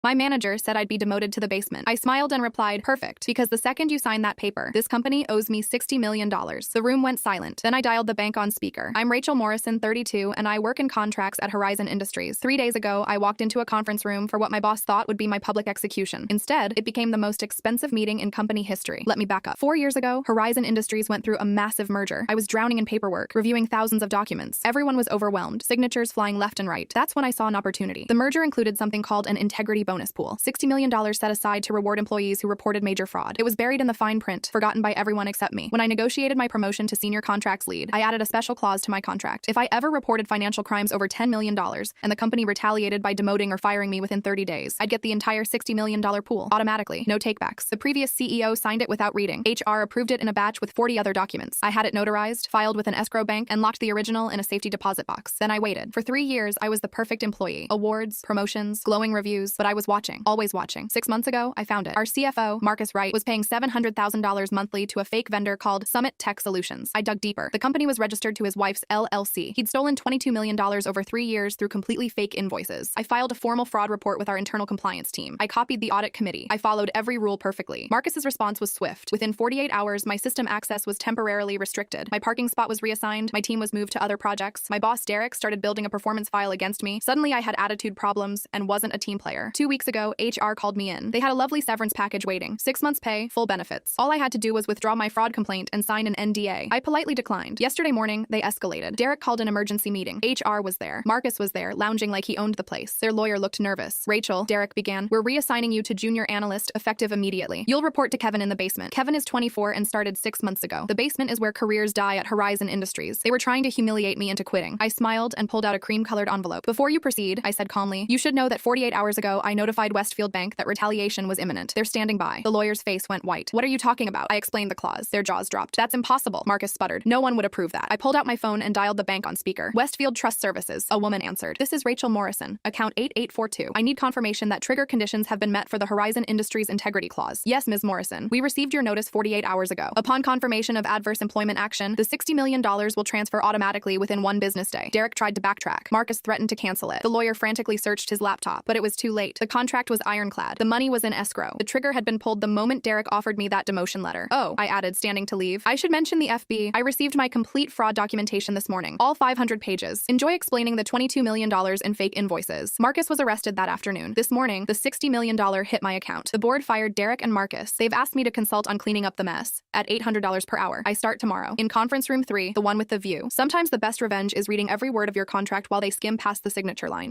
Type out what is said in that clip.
My manager said I'd be demoted to the basement. I smiled and replied, perfect, because the second you sign that paper, this company owes me $60 million. The room went silent. Then I dialed the bank on speaker. I'm Rachel Morrison, 32, and I work in contracts at Horizon Industries. 3 days ago, I walked into a conference room for what my boss thought would be my public execution. Instead, it became the most expensive meeting in company history. Let me back up. 4 years ago, Horizon Industries went through a massive merger. I was drowning in paperwork, reviewing thousands of documents. Everyone was overwhelmed, signatures flying left and right. That's when I saw an opportunity. The merger included something called an integrity bonus pool, $60 million set aside to reward employees who reported major fraud. It was buried in the fine print, forgotten by everyone except me. When I negotiated my promotion to senior contracts lead, I added a special clause to my contract. If I ever reported financial crimes over $10 million and the company retaliated by demoting or firing me within 30 days, I'd get the entire $60 million pool automatically, no takebacks. The previous CEO signed it without reading. HR approved it in a batch with 40 other documents. I had it notarized, filed with an escrow bank, and locked the original in a safety deposit box. Then I waited. For 3 years, I was the perfect employee. Awards, promotions, glowing reviews, but I was watching, always watching. 6 months ago, I found it. Our CFO, Marcus Wright, was paying $700,000 monthly to a fake vendor called Summit Tech Solutions. I dug deeper. The company was registered to his wife's LLC. He'd stolen $22 million over 3 years through completely fake invoices. I filed a formal fraud report with our internal compliance team. I copied the audit committee. I followed every rule perfectly. Marcus's response was swift. Within 48 hours, my system access was temporarily restricted. My parking spot was reassigned. My team was moved to other projects. My boss, Derek, started building a performance file against me. Suddenly, I had attitude problems and wasn't a team player. 2 weeks ago, HR called me in. They had a lovely severance package waiting. 6 months pay, full benefits. All I had to do was withdraw my fraud complaint and sign an NDA. I politely declined. Yesterday morning, they escalated. Derek called an emergency meeting. HR was there. Marcus was there, lounging like he owned the place. Their lawyer looked nervous. Rachel, Derek began, we're reassigning you to junior analyst effective immediately. You'll report to Kevin in the basement. Kevin is 24 and started 6 months ago. The basement is where careers die at Horizon Industries. They were trying to humiliate me into quitting. I smiled and pulled out a cream-colored envelope. Before you proceed, I said calmly, you should know that 48 hours ago, I notified Westfield Bank that retaliation was imminent. They're standing by. The lawyer's face went white. What are you talking about? I explained the clause. Their jaws dropped. That's impossible, Marcus sputtered. No one would approve that. I pulled out my phone and dialed the bank on speaker. Westfield Trust Services. A woman answered. This is Rachel Morrison, account 8842. I need confirmation that trigger conditions have been met for the Horizon Industries integrity clause. Yes, Ms. Morrison. We received your notice 48 hours ago. Upon confirmation of adverse employment action, the $60 million will transfer automatically within 1 business day. Derek tried to backtrack. Marcus threatened to cancel it. The lawyer frantically searched his laptop, but it was too late. The contract was ironclad. The money was in escrow. The trigger had been pulled the moment Derek offered me that demotion letter. Oh, I added, standing to leave. I should mention the FB. I received my complete fraud documentation this morning. All 500 pages. Enjoy explaining the $22 million in fake invoices. Marcus was arrested that afternoon. This morning, the $60 million hit my account. The board fired Derek and Marcus. They've asked me to consult on cleaning up the mess at $800 per hour. I start tomorrow. In conference room 3, the one with the view. Sometimes the best revenge is reading every word of your contract while they skim past the signature line.